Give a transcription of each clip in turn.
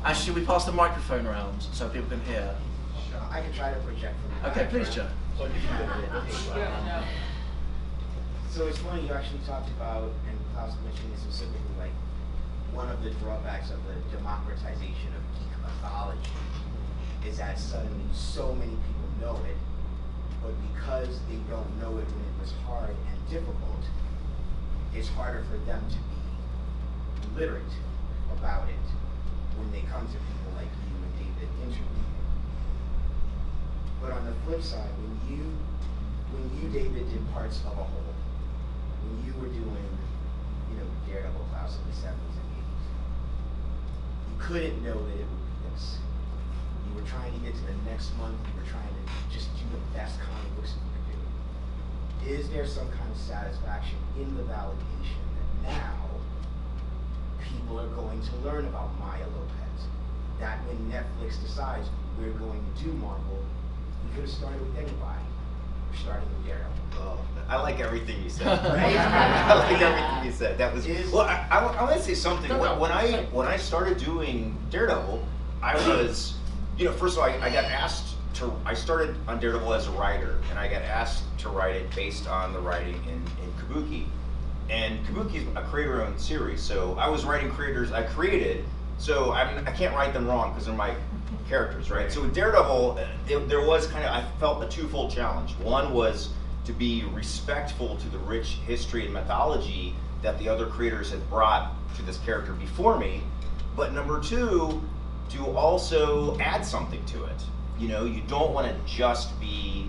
And should we pass the microphone around so people can hear? Sure. I can try to project from the Okay, please, Joe. So it's funny, you actually talked about, and Klaus mentioned it specifically, like, one of the drawbacks of the democratization of geek mythology is that suddenly so many people know it, but because they don't know it when it was hard and difficult, it's harder for them to be literate about it when they come to people like you and David interview. But on the flip side, when you, David, did parts of a whole, when you were doing, Daredevil, Klaus in the 70s and 80s, you couldn't know that it would be this. You were trying to get to the next month, you were trying to just do the best comic books that you could do. Is there some kind of satisfaction in the validation that now people are going to learn about Maya Lopez? That when Netflix decides we're going to do Marvel, we could have started with anybody. We're starting with Daredevil. Oh, I like everything you said. I like everything you said. That was well. I want to say something. When I started doing Daredevil, I was, first of all, I got asked to. I started on Daredevil as a writer, and I got asked to write it based on the writing in Kabuki. And Kabuki is a creator-owned series, so I was writing creators I created. So I can't write them wrong because they're my characters, right? So with Daredevil, there was I felt a twofold challenge. One was to be respectful to the rich history and mythology that the other creators had brought to this character before me, but number two, to also add something to it. You don't want to just be,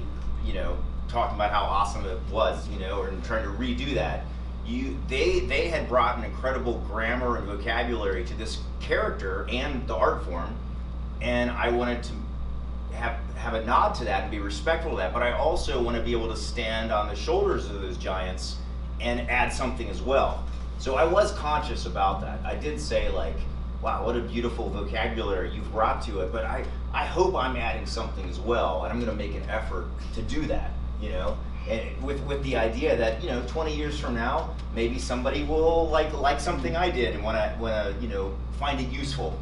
talking about how awesome it was, or trying to redo that. They had brought an incredible grammar and vocabulary to this character and the art form, and I wanted to have a nod to that and be respectful of that, but I also want to be able to stand on the shoulders of those giants and add something as well. So I was conscious about that. I did say, like, wow, what a beautiful vocabulary you've brought to it, but I hope I'm adding something as well, and I'm going to make an effort to do that, and with the idea that 20 years from now, maybe somebody will like something I did and want to find it useful,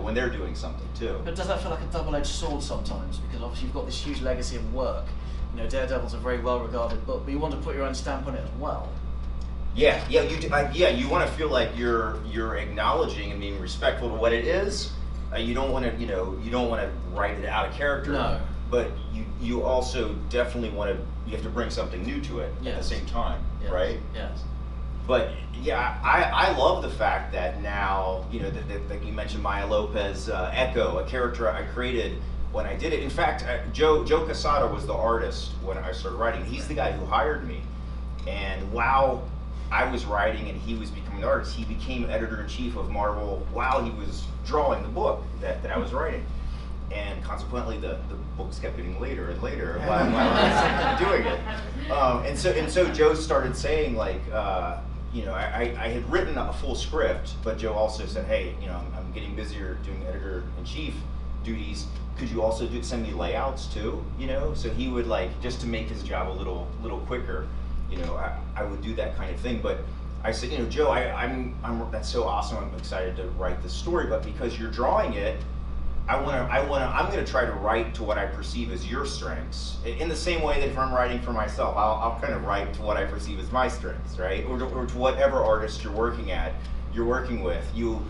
when they're doing something too. But does that feel like a double-edged sword sometimes? Because obviously you've got this huge legacy of work. Daredevil's a very well-regarded book, but you want to put your own stamp on it as well. Yeah, you do. You want to feel like you're acknowledging and being respectful to what it is. You don't want to write it out of character. No. But you also definitely you have to bring something new to it at the same time, right? Yes. But yeah, I love the fact that now, that you mentioned Maya Lopez, Echo, a character I created when I did it. In fact, Joe Quesada was the artist when I started writing. He's the guy who hired me. And while I was writing and he was becoming the artist, he became editor-in-chief of Marvel while he was drawing the book that I was writing. And consequently, the books kept getting later and later while I was doing it. And so Joe started saying, like, I had written a full script, but Joe also said, hey, I'm getting busier doing editor-in-chief duties. Could you also send me layouts too? So he would, like, just to make his job a little quicker, I would do that kind of thing. But I said, Joe, that's so awesome. I'm excited to write this story, but because you're drawing it, I'm going to try to write to what I perceive as your strengths. In the same way that if I'm writing for myself, I'll kind of write to what I perceive as my strengths, right? Or to whatever artist you're working with. You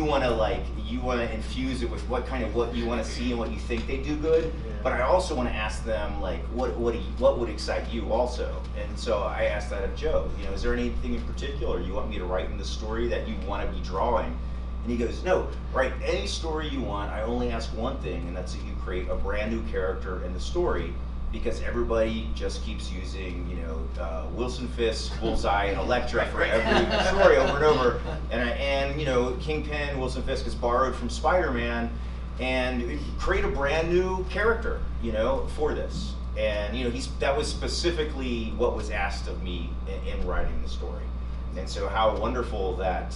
want to infuse it with what you want to see and what you think they do good. Yeah. But I also want to ask them, like, what would excite you also? And so I asked that of Joe. Is there anything in particular you want me to write in the story that you want to be drawing? And he goes, no, write any story you want. I only ask one thing, and that's that you create a brand new character in the story, because everybody just keeps using, Wilson Fisk, Bullseye, and Elektra for every story over and over. And Kingpin, Wilson Fisk is borrowed from Spider-Man, and create a brand new character, for this. And that was specifically what was asked of me in writing the story. And so how wonderful that,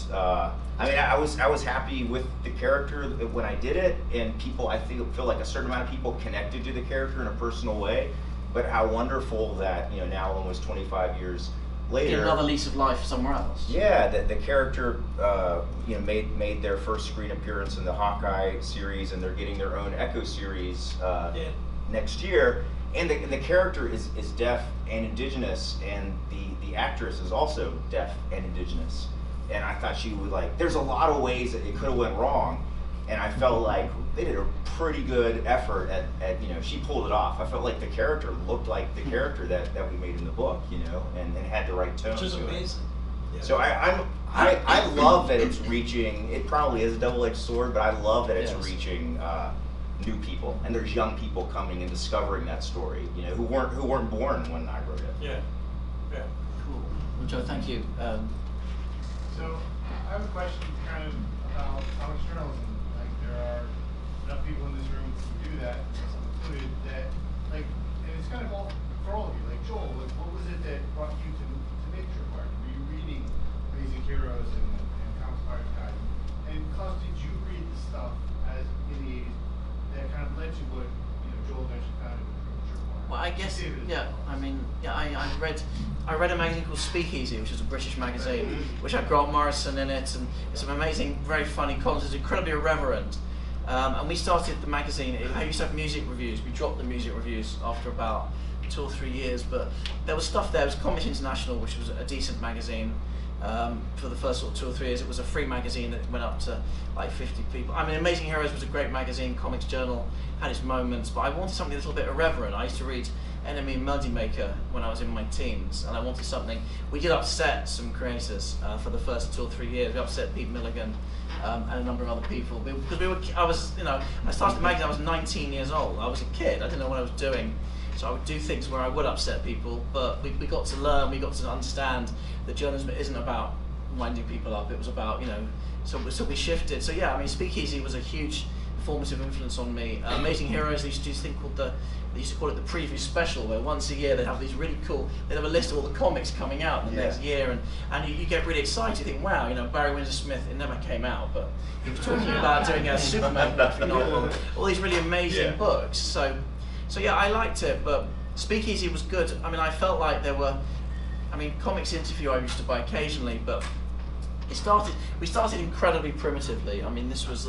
I was happy with the character when I did it, and people, I feel like a certain amount of people connected to the character in a personal way, but how wonderful that, now almost 25 years later, another lease of life somewhere else. Yeah, the character made their first screen appearance in the Hawkeye series, and they're getting their own Echo series next year. And the character is deaf and indigenous, and the actress is also deaf and indigenous. And I thought she would there's a lot of ways that it could have went wrong, and I felt like they did a pretty good effort at she pulled it off. I felt like the character looked like the character that we made in the book, and had the right tone. Which is amazing. Yeah. So I love that it's reaching. It probably is a double-edged sword, but I love that it's reaching new people, and there's young people coming and discovering that story, who weren't born when I wrote it. Yeah. Cool. Well, Joe, thank you. So I have a question kind of about comics journalism. There are enough people in this room who do that, myself included, that and it's kind of all for all of you. Joel, what was it that brought you to make Tripwire? Were you reading Amazing Heroes and Comics Buyer's Guide? And Klaus, did you read the stuff as in the 80s that kind of led to what Joel eventually founded with Tripwire? Well, I guess, I read a magazine called Speakeasy, which is a British magazine, which had Grant Morrison in it, and it's an amazing, very funny columns. It's incredibly irreverent. And we started the magazine. I used to have music reviews. We dropped the music reviews after about 2 or 3 years, but there was stuff there. It was Comics International, which was a decent magazine. For the first 2 or 3 years, it was a free magazine that went up to 50 people. I mean, Amazing Heroes was a great magazine. Comics Journal had its moments, but I wanted something a little bit irreverent. I used to read Enemy and Melody Maker when I was in my teens, and I wanted something. We did upset some creators for the first 2 or 3 years. We upset Pete Milligan and a number of other people because I started the magazine. I was 19 years old. I was a kid. I didn't know what I was doing. So I would do things where I would upset people, but we got to learn, we got to understand that journalism isn't about winding people up. It was about, so we shifted. So yeah, I mean, Speakeasy was a huge formative influence on me. Amazing Heroes, they used to do this thing called they used to call it the preview special, where once a year they'd have these really cool, they'd have a list of all the comics coming out in the next year, and you get really excited. You think, wow, Barry Windsor Smith, it never came out, but he was talking about doing a Superman graphic novel, all these really amazing books. So yeah, I liked it, but Speakeasy was good. I mean, I felt like Comics Interview I used to buy occasionally, but we started incredibly primitively. I mean, this was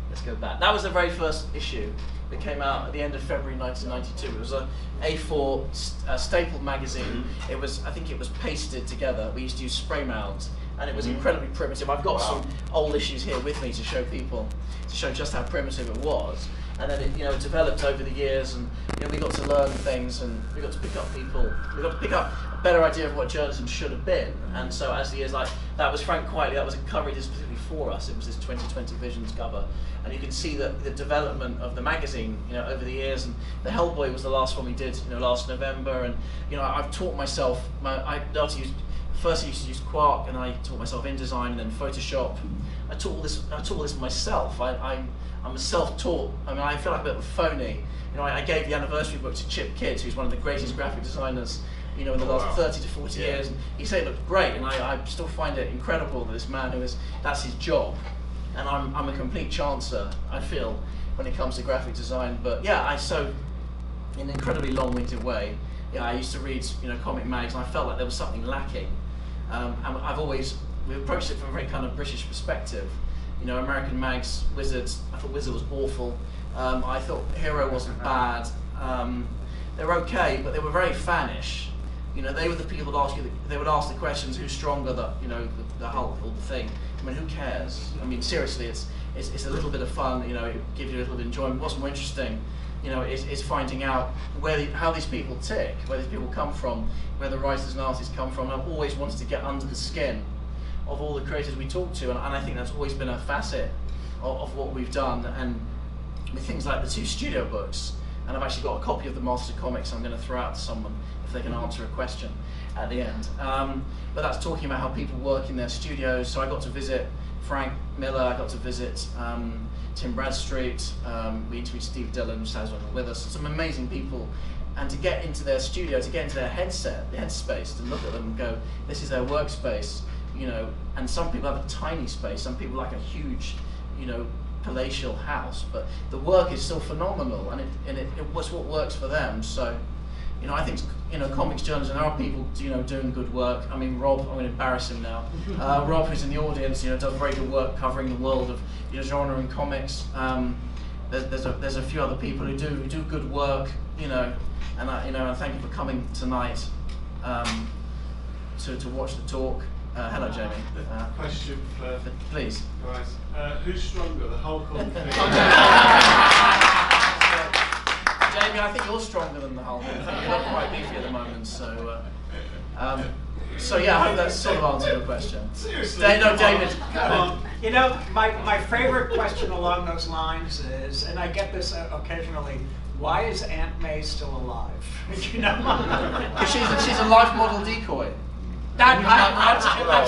let's go back. That was the very first issue that came out at the end of February 1992. It was a A4 stapled magazine. It was, I think it was pasted together. We used to use spray mounds, and it was incredibly primitive. I've got some old issues here with me to show people, to show just how primitive it was. And then it developed over the years, and we got to learn things, and we got to pick up people. We got to pick up a better idea of what journalism should have been. And so as the years, that was Frank Quietly, that was a cover he did specifically for us. It was this 2020 Visions cover, and you can see the development of the magazine, over the years. And the Hellboy was the last one we did, last November. And I've taught myself. First I used to use Quark, and I taught myself InDesign and then Photoshop. I taught all this myself. I'm a self-taught. I mean, I feel like a bit of a phony. I gave the anniversary book to Chip Kidd, who's one of the greatest graphic designers, in the last 30 to 40 years. And he said it looked great, and I still find it incredible that this man that's his job. And I'm a complete chancer, I feel, when it comes to graphic design. But yeah, in an incredibly long-winded way, I used to read, comic mags, and I felt like there was something lacking. And we approached it from a very kind of British perspective. American mags, Wizards, I thought Wizard was awful. I thought Hero wasn't bad. They were okay, but they were very fanish. They were the people that they would ask the questions, who's stronger, the Hulk, or the Thing. I mean, who cares? I mean, seriously, it's a little bit of fun, it gives you a little bit of enjoyment. What's more interesting, is finding out how these people tick, where these people come from, where the writers and artists come from. And I've always wanted to get under the skin of all the creators we talk to, and I think that's always been a facet of what we've done. And with things like the 2 studio books, and I've actually got a copy of the Master Comics I'm going to throw out to someone if they can answer a question at the end. But that's talking about how people work in their studios. So I got to visit Frank Miller, I got to visit Tim Bradstreet, we interviewed Steve Dillon, who has one with us, some amazing people. And to get into their studio, to get into their headspace, to look at them and go, this is their workspace. And some people have a tiny space, some people like a huge, palatial house, but the work is still phenomenal, and it was what works for them. So, you know, I think, you know, comics journalism, there are people, you know, doing good work. I mean, Rob, I'm going to embarrass him now. Rob, who's in the audience, you know, does very good work covering the world of, you know, genre and comics. There's a few other people who do good work, you know, and and thank you for coming tonight to watch the talk. Hello, Jamie. Question for please. Guys, who's stronger, the Hulk or the Thing? Jamie, I think you're stronger than the Hulk. You're not quite beefy at the moment, so. So yeah, I hope that sort of answered your question. Seriously? No, David. Come on. You know, my favorite question along those lines is, and I get this occasionally, why is Aunt May still alive? You know? Because she's a life model decoy. That's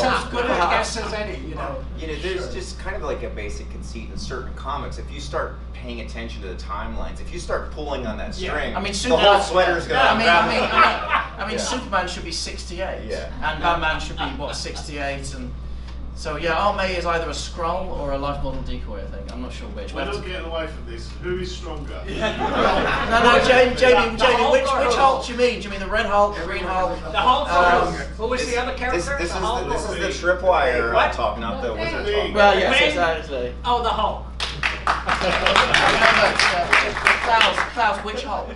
as good a guess as any, you know. You know, there's just kind of like a basic conceit in certain comics. If you start paying attention to the timelines, if you start pulling on that string, I mean, the whole sweater's going to I mean, Superman should be 68, and Batman should be what, 68, and so yeah, Aunt May is either a Skrull or a life model decoy. I think I'm not sure which. We're not getting away from this. Who is stronger? No, Jamie, which Hulk do you mean? Do you mean the Red Hulk, the Green Hulk? The Hulk. Who was the other character? This is the Tripwire talking, not the Wizard talking. Well, yes, exactly. Oh, the Hulk. Klaus, which Hulk?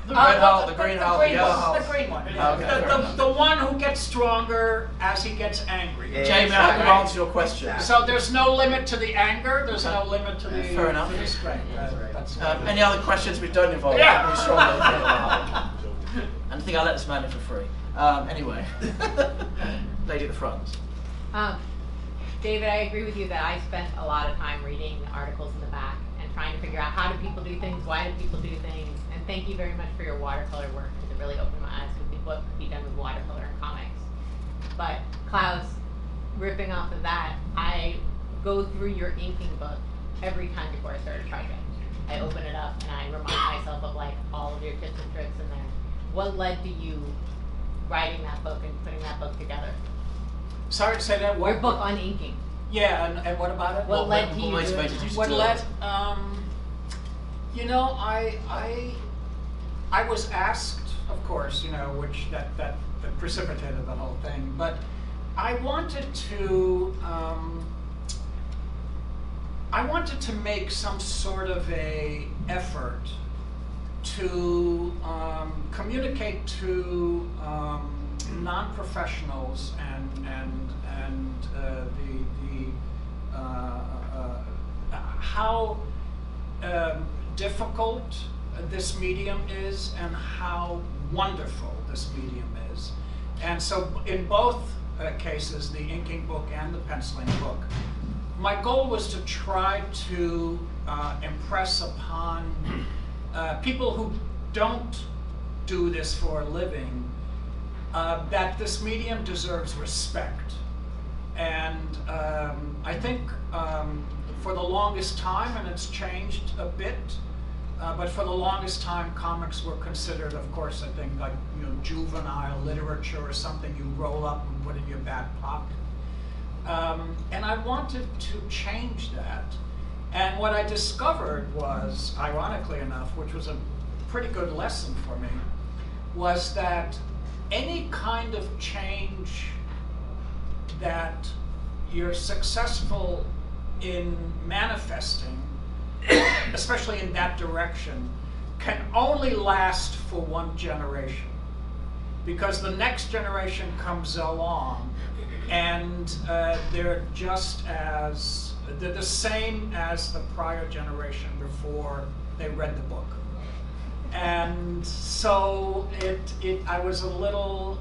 The Red Hulk, the Green Hulk, the Yellow Hulk. The green one. Okay. The one who gets stronger as he gets angry. Jamie, I can answer your question. So there's no limit to the anger. There's no limit to the. Fair enough. To the strength. That's any other questions we don't involve? Yeah. Who's stronger than the Hulk? And I think I'll let this man in for free. Anyway, lady at the front. David, I agree with you that I spent a lot of time reading articles in the back and trying to figure out how do people do things, why do people do things, and thank you very much for your watercolor work because it really opened my eyes to what could be done with watercolor in comics. But Klaus, ripping off of that, I go through your inking book every time before I start a project. I open it up and I remind myself of like all of your tips and tricks in there. What led to you writing that book and putting that book together? Sorry to say that. Your book on inking. Yeah, and what about it? What led to you? What led? You know, I was asked, of course, you know, which that precipitated the whole thing. But I wanted to make some sort of a effort to communicate to non-professionals and how difficult this medium is and how wonderful this medium is. And so in both cases, the inking book and the penciling book, my goal was to try to impress upon people who don't do this for a living that this medium deserves respect. And I think for the longest time, and it's changed a bit, but for the longest time, comics were considered, of course, I think, like, you know, juvenile literature or something you roll up and put in your back pocket. And I wanted to change that. And what I discovered was, ironically enough, which was a pretty good lesson for me, was that any kind of change that you're successful in manifesting, especially in that direction, can only last for one generation. Because the next generation comes along and they're the same as the prior generation before they read the book. And so I was a little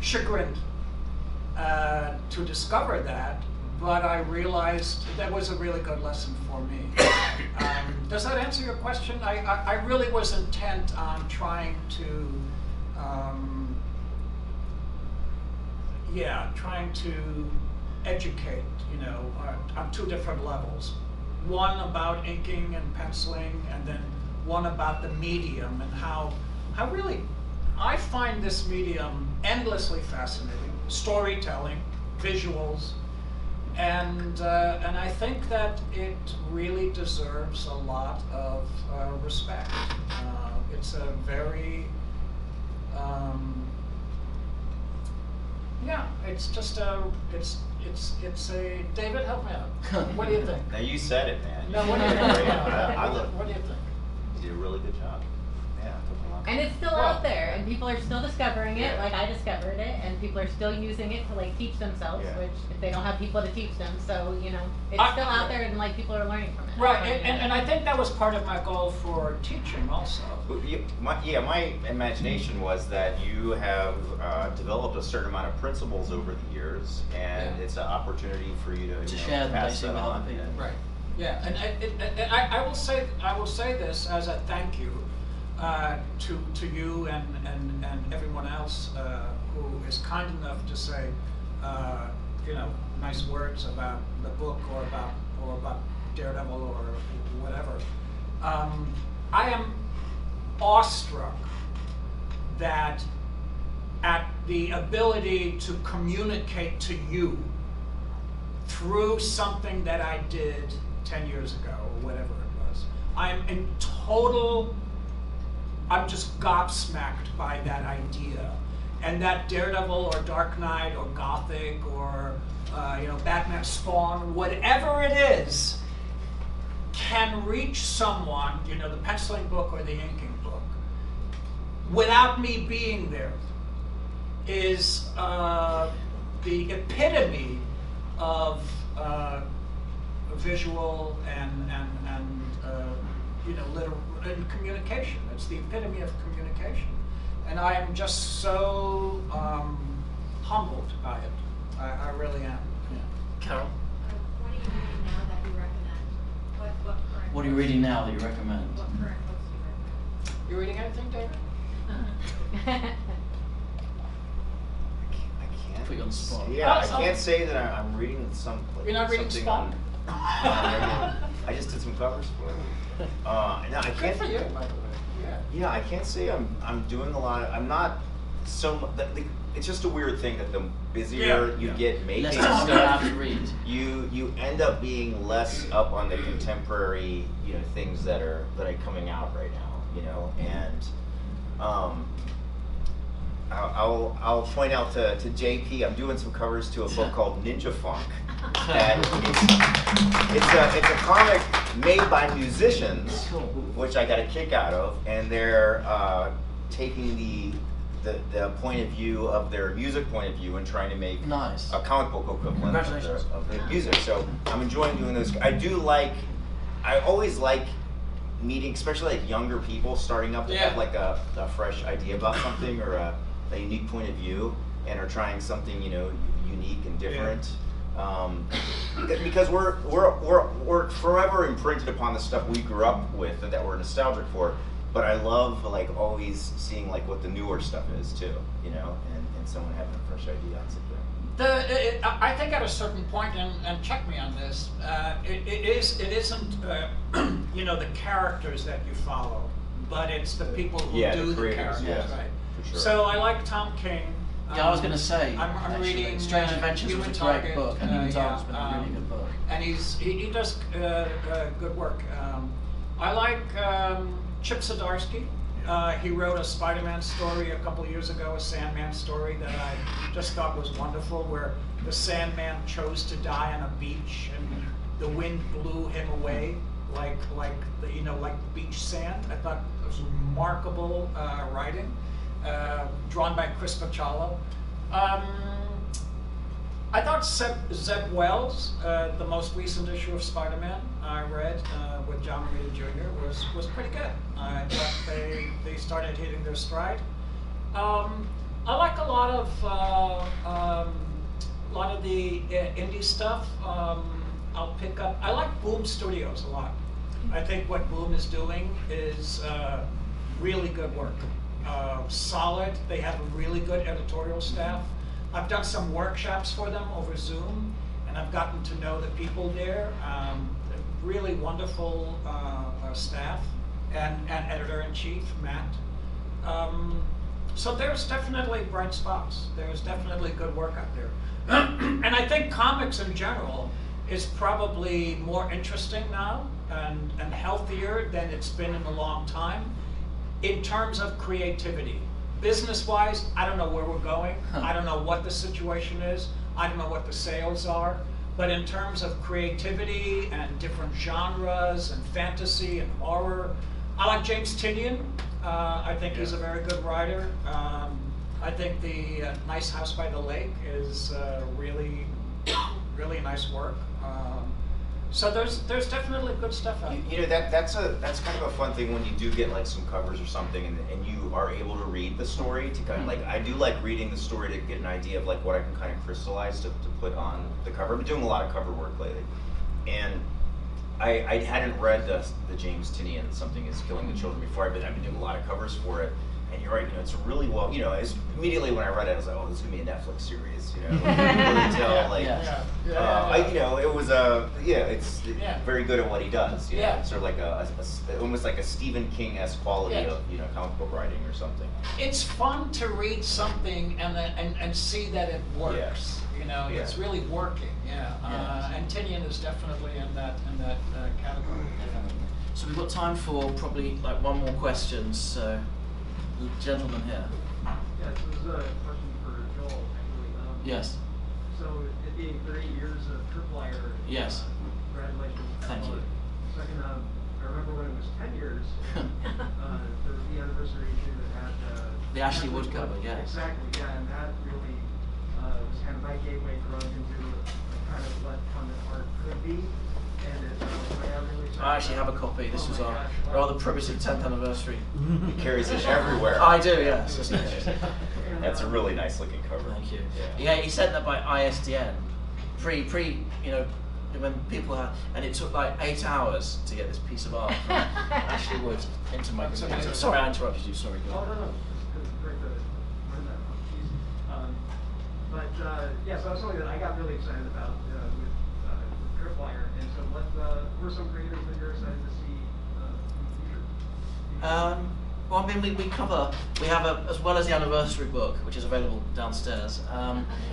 chagrined to discover that, but I realized that was a really good lesson for me. Does that answer your question? I really was intent on trying to, educate, you know, on two different levels. One about inking and penciling, and then one about the medium and how really I find this medium endlessly fascinating. Storytelling, visuals, and I think that it really deserves a lot of respect. It's a very Yeah, it's just it's a David, help me out. What do you think? Now you said it, man. No, what do you think? I What do you think? You did a really good job. Yeah, it took a long And it's still Well, out there, and people are still discovering it, Yeah. like I discovered it, and people are still using it to like teach themselves, Yeah. which if they don't have people to teach them, so you know, it's I- still out there, and like people are learning from it. Right, and I think that was part of my goal for teaching also. My imagination was that you have developed a certain amount of principles over the years, and Yeah. it's an opportunity for you to share them pass basically that with other on. people. and- Right. Yeah, and I will say this as a thank you to you and everyone else who is kind enough to say nice words about the book or about Daredevil or whatever. I am awestruck that at the ability to communicate to you through something that I did 10 years ago or whatever it was. I'm just gobsmacked by that idea. And that Daredevil or Dark Knight or Gothic or Batman Spawn, whatever it is, can reach someone, the penciling book or the inking book, without me being there, is the epitome of visual and literal and communication. It's the epitome of communication, and I am just so humbled by it. I really am. Yeah. Carol, What are you reading now that you recommend? What current? what are you reading now that you recommend? What current books do you recommend? You reading anything, David? I can't. Put you on the spot. Yeah, I can't say that I'm reading some. You're not reading something Spawn? I just did some covers for it. No, I Good can't. for you, by the way. Yeah. Yeah, I can't say I'm doing a lot. I'm not so. It's just a weird thing that the busier Yeah. you Yeah. get making Less time to stuff, have to read. you end up being less up on the contemporary things that are coming out right now. And I'll point out to JP. I'm doing some covers to a book called Ninja Funk. And it's a comic made by musicians, which I got a kick out of, and they're taking the point of view of their music point of view and trying to make Nice. a comic book equivalent Congratulations. of the music. So I'm enjoying doing those. I always like meeting, especially like younger people starting up to Yeah. have like a fresh idea about something or a unique point of view and are trying something unique and different. Because we're forever imprinted upon the stuff we grew up with and that we're nostalgic for. But I love always seeing what the newer stuff is too, and someone having a fresh idea on something. I think at a certain point, and check me on this, it isn't the characters that you follow, but it's the people who do the creators, characters, yeah, right? for sure. So I like Tom King. Yeah, I was going to say, I'm actually, reading Strange Adventures Human was a great Target, book, and Human yeah, Target's been a really good book. and he does good work. I like Chip Zdarsky. He wrote a Spider-Man story a couple years ago, a Sandman story that I just thought was wonderful, where the Sandman chose to die on a beach and the wind blew him away like beach sand. I thought it was remarkable writing, drawn by Chris Bachalo. I thought Zeb Wells, the most recent issue of Spider-Man I read with John Romita Jr. was pretty good. I thought they started hitting their stride. I like a lot of the indie stuff. I'll pick up. I like Boom Studios a lot. I think what Boom is doing is really good work. Solid. They have a really good editorial staff. I've done some workshops for them over Zoom, and I've gotten to know the people there. Really wonderful staff and editor-in-chief, Matt. So there's definitely bright spots. There's definitely good work out there. And I think comics in general is probably more interesting now and healthier than it's been in a long time in terms of creativity. business-wise, I don't know where we're going. Huh. I don't know what the situation is. I don't know what the sales are. But in terms of creativity and different genres and fantasy and horror, I like James Tynion. I think he's a very good writer. I think the Nice House by the Lake is really, really nice work. So there's definitely good stuff out there. You know, that's kind of a fun thing when you do get like some covers or something, and you are able to read the story to kind of like, I do like reading the story to get an idea of like what I can kind of crystallize to put on the cover. I've been doing a lot of cover work lately, and I hadn't read the James Tynion Something Is Killing the Children before. I've been doing a lot of covers for it. And you're right, you know, it's really well, you know, immediately when I read it, I was like, oh, this is gonna be a Netflix series, you know. You can really tell, like, you know, it was it's very good at what he does. You know? It's sort of like almost like a Stephen King-esque quality of, you know, comic book writing or something. It's fun to read something and see that it works. You know, it's really working. And Tynion is definitely in that category. So we've got time for probably like one more question. So. Gentleman here. Yeah, this is a question for Joel, actually. Yes. So, it being 30 years of Tripwire. Yes. Congratulations. Thank you. Second, I remember when it was 10 years, there was the anniversary issue that had the Ashley Wood cover, yeah. Exactly, yeah, and that really was kind of my gateway drug into kind of what comic art could be. And I actually have a copy. This was our rather primitive 10th anniversary. He carries it everywhere. I do, yes. That's a really nice looking cover. Thank you. Yeah, he sent that by ISDN. You know, when people had, and it took like 8 hours to get this piece of art from Ashley Wood into my computer. Sorry, I interrupted you. Sorry. Go on. Oh, no. It's great to learn that. But yeah, so that's something that I got really excited about with Tripwire. And so, what were some creators that you're excited to see in the future? Well, I mean, we have as well as the anniversary book, which is available downstairs.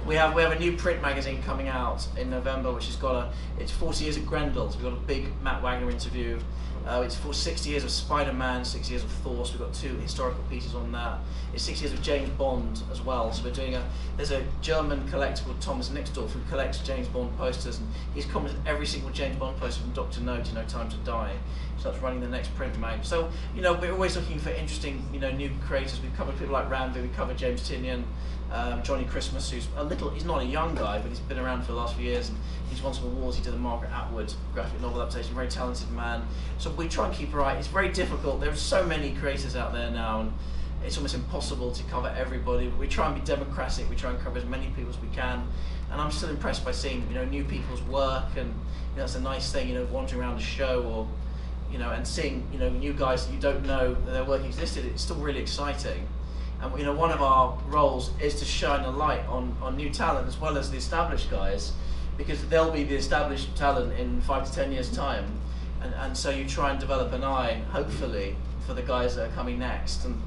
We have a new print magazine coming out in November, which has got it's 40 years of Grendel. So we've got a big Matt Wagner interview. It's for 60 years of Spider-Man, 60 years of Thor. So we've got 2 historical pieces on that. It's 60 years of James Bond as well. So we're doing there's a German collector called Thomas Nixdorf who collects James Bond posters, and he's commented every single James Bond poster from Dr. No to No Time to Die. So that's running the next print mag. So, you know, we're always looking for interesting, you know, new creators. We've covered people like Ranvi, we've covered James Tynion, Johnny Christmas, who's he's not a young guy, but he's been around for the last few years, and he's won some awards. He did the Margaret Atwood graphic novel adaptation, very talented man. So we try and keep right. It's very difficult. There are so many creators out there now, and it's almost impossible to cover everybody. But we try and be democratic. We try and cover as many people as we can. And I'm still impressed by seeing, you know, new people's work, and you know, that's a nice thing, you know, wandering around the show or, you know, and seeing, you know, new guys that you don't know that their work existed. It's still really exciting. And you know, one of our roles is to shine a light on new talent as well as the established guys, because they'll be the established talent in 5 to 10 years' time. And so you try and develop an eye, hopefully, for the guys that are coming next. And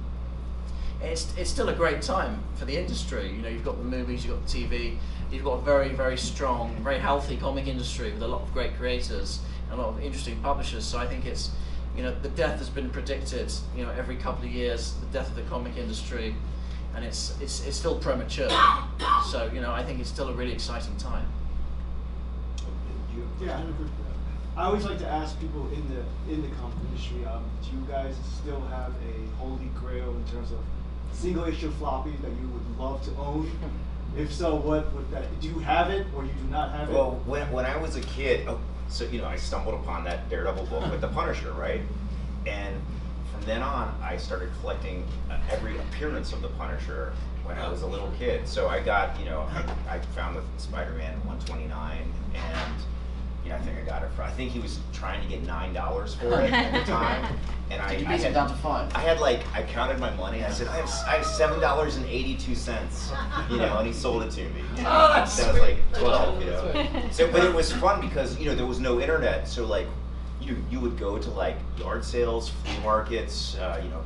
it's still a great time for the industry. You know, you've got the movies, you've got the TV, you've got a very, very strong, very healthy comic industry with a lot of great creators and a lot of interesting publishers. So I think it's, you know, the death has been predicted, you know, every couple of years, the death of the comic industry, and it's still premature. So, you know, I think it's still a really exciting time. Yeah, I always like to ask people in the comic industry, do you guys still have a holy grail in terms of single issue floppies that you would love to own? If so, what would that? Do you have it, or you do not have it? Well, when I was a kid, so you know, I stumbled upon that Daredevil book with the Punisher, right? And from then on, I started collecting every appearance of the Punisher when I was a little kid. So I got, you know, I found the Spider-Man 129, and you know, I think I got it for. I think he was trying to get $9 for it at the time, and Did you beat it down to 5? I had I counted my money. And I said I have $7.82, you know, and he sold it to me. You know? Oh, that's that was like 12, you know. So, but it was fun because you know there was no internet, so like you would go to like yard sales, flea markets, you know,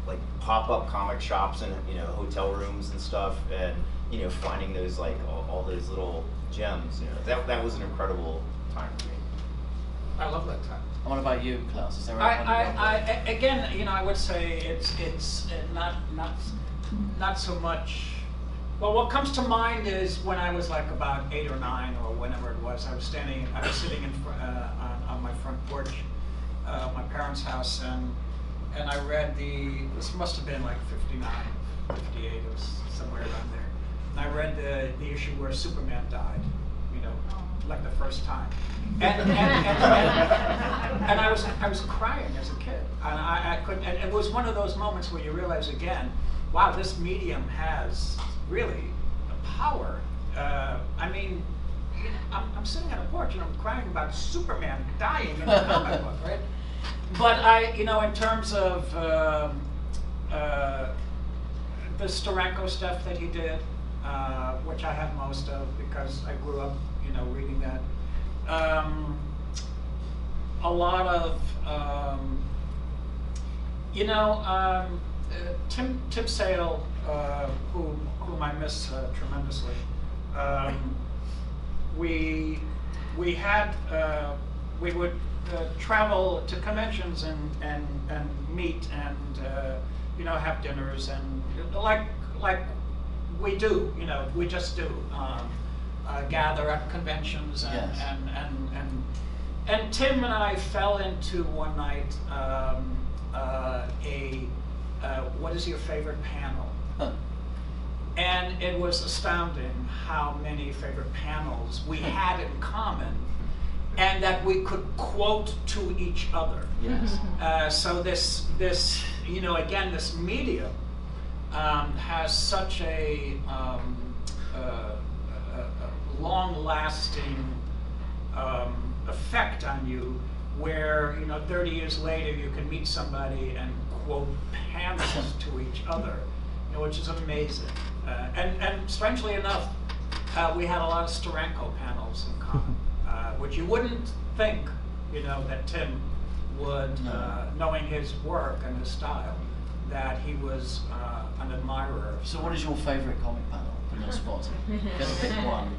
like pop-up comic shops and you know hotel rooms and stuff, and you know finding those like all those little gems. You know, that was an incredible time for me. I love that time. And what about you, Klaus? Is there Again, you know, I would say it's not not so much. Well, what comes to mind is when I was like about 8 or 9 or whenever it was. I was sitting in on my front porch, my parents' house, and I read this must have been like 59, 58, it was somewhere around there. And I read the issue where Superman died, you know, like the first time. And I was crying as a kid, and I couldn't. And it was one of those moments where you realize again, wow, this medium has really a power. I mean, I'm sitting on a porch and I'm crying about Superman dying in a comic book, right? But in terms of the Steranko stuff that he did, which I have most of because I grew up, reading that. A lot of, Tim Sale, whom I miss tremendously. We would travel to conventions and meet and have dinners and like we do, we just do. Gather at conventions and Tim and I fell into one night what is your favorite panel? Huh. And it was astounding how many favorite panels we had in common and that we could quote to each other. Yes. So this again, this medium has such a long-lasting effect on you where 30 years later you can meet somebody and quote panels to each other, which is amazing. And strangely enough, we had a lot of Steranko panels in common, which you wouldn't think that Tim would, knowing his work and his style, that he was an admirer. So what is your favourite comic panel from your spot? Get to pick one.